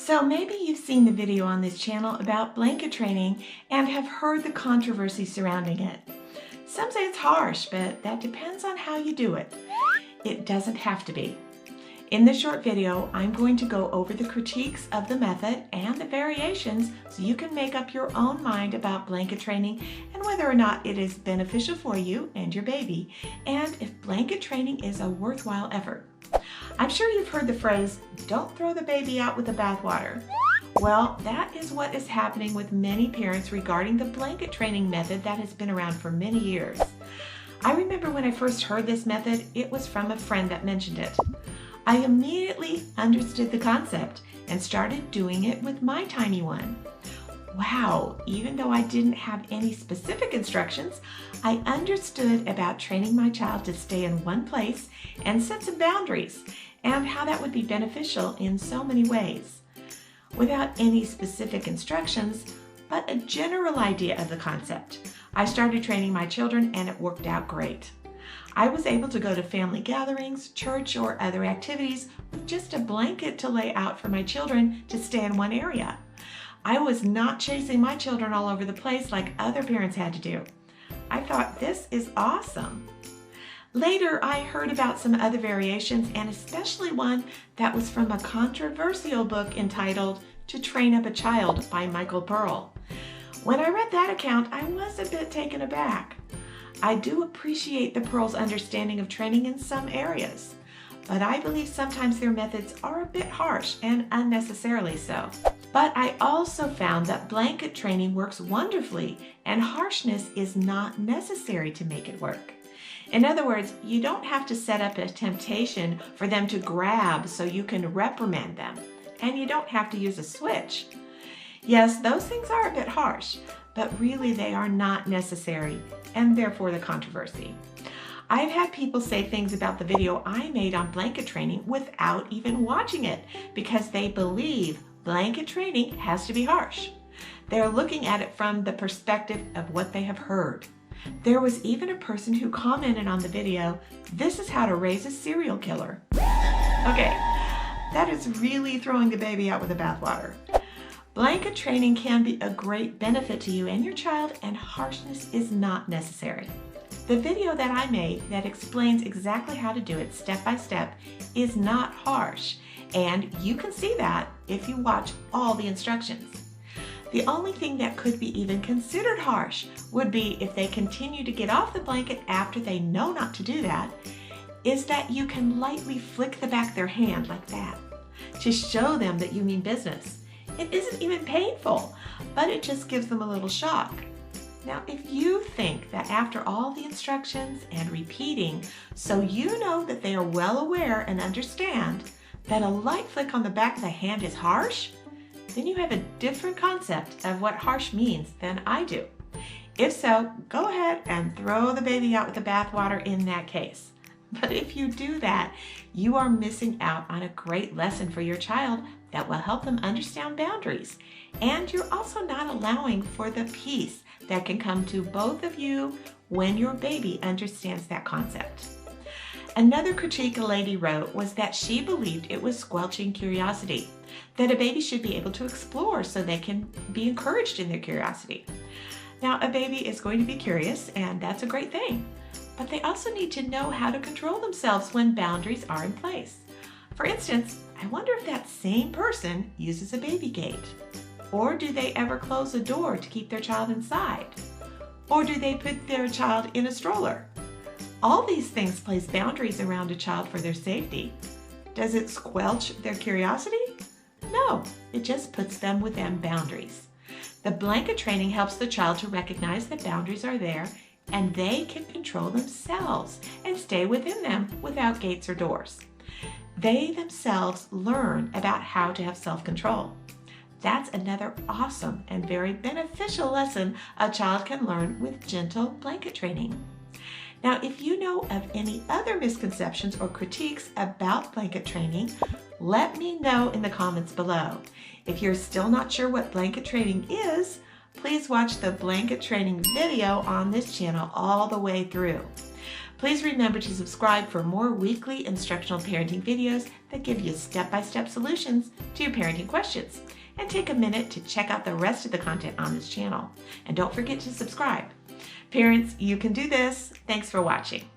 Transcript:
So maybe you've seen the video on this channel about blanket training and have heard the controversy surrounding it. Some say it's harsh, but that depends on how you do it. It doesn't have to be. In this short video, I'm going to go over the critiques of the method and the variations so you can make up your own mind about blanket training and whether or not it is beneficial for you and your baby, and if blanket training is a worthwhile effort. I'm sure you've heard the phrase, "Don't throw the baby out with the bathwater." Well, that is what is happening with many parents regarding the blanket training method that has been around for many years. I remember when I first heard this method, it was from a friend that mentioned it. I immediately understood the concept and started doing it with my tiny one. Wow, even though I didn't have any specific instructions, I understood about training my child to stay in one place and set some boundaries, and how that would be beneficial in so many ways. Without any specific instructions, but a general idea of the concept, I started training my children and it worked out great. I was able to go to family gatherings, church, or other activities with just a blanket to lay out for my children to stay in one area. I was not chasing my children all over the place like other parents had to do. I thought, this is awesome. Later, I heard about some other variations, and especially one that was from a controversial book entitled To Train Up a Child by Michael Pearl. When I read that account, I was a bit taken aback. I do appreciate the Pearl's understanding of training in some areas, but I believe sometimes their methods are a bit harsh and unnecessarily so. But I also found that blanket training works wonderfully and harshness is not necessary to make it work. In other words, you don't have to set up a temptation for them to grab so you can reprimand them, and you don't have to use a switch. Yes, those things are a bit harsh, but really they are not necessary, and therefore the controversy. I've had people say things about the video I made on blanket training without even watching it because they believe blanket training has to be harsh. They're looking at it from the perspective of what they have heard. There was even a person who commented on the video, "This is how to raise a serial killer." Okay, that is really throwing the baby out with the bathwater. Blanket training can be a great benefit to you and your child, and harshness is not necessary. The video that I made that explains exactly how to do it step by step is not harsh, and you can see that if you watch all the instructions. The only thing that could be even considered harsh would be if they continue to get off the blanket after they know not to do that, is that you can lightly flick the back of their hand like that to show them that you mean business. It isn't even painful, but it just gives them a little shock. Now, if you think that after all the instructions and repeating, so you know that they are well aware and understand that a light flick on the back of the hand is harsh, then you have a different concept of what harsh means than I do. If so, go ahead and throw the baby out with the bathwater in that case. But if you do that, you are missing out on a great lesson for your child that will help them understand boundaries. And you're also not allowing for the peace that can come to both of you when your baby understands that concept. Another critique a lady wrote was that she believed it was squelching curiosity, that a baby should be able to explore so they can be encouraged in their curiosity. Now, a baby is going to be curious, and that's a great thing, but they also need to know how to control themselves when boundaries are in place. For instance, I wonder if that same person uses a baby gate. Or do they ever close a door to keep their child inside? Or do they put their child in a stroller? All these things place boundaries around a child for their safety. Does it squelch their curiosity? No, it just puts them within boundaries. The blanket training helps the child to recognize that boundaries are there and they can control themselves and stay within them without gates or doors. They themselves learn about how to have self-control. That's another awesome and very beneficial lesson a child can learn with gentle blanket training. Now, if you know of any other misconceptions or critiques about blanket training, let me know in the comments below. If you're still not sure what blanket training is, please watch the blanket training video on this channel all the way through. Please remember to subscribe for more weekly instructional parenting videos that give you step-by-step solutions to your parenting questions. And take a minute to check out the rest of the content on this channel. And don't forget to subscribe. Parents, you can do this. Thanks for watching.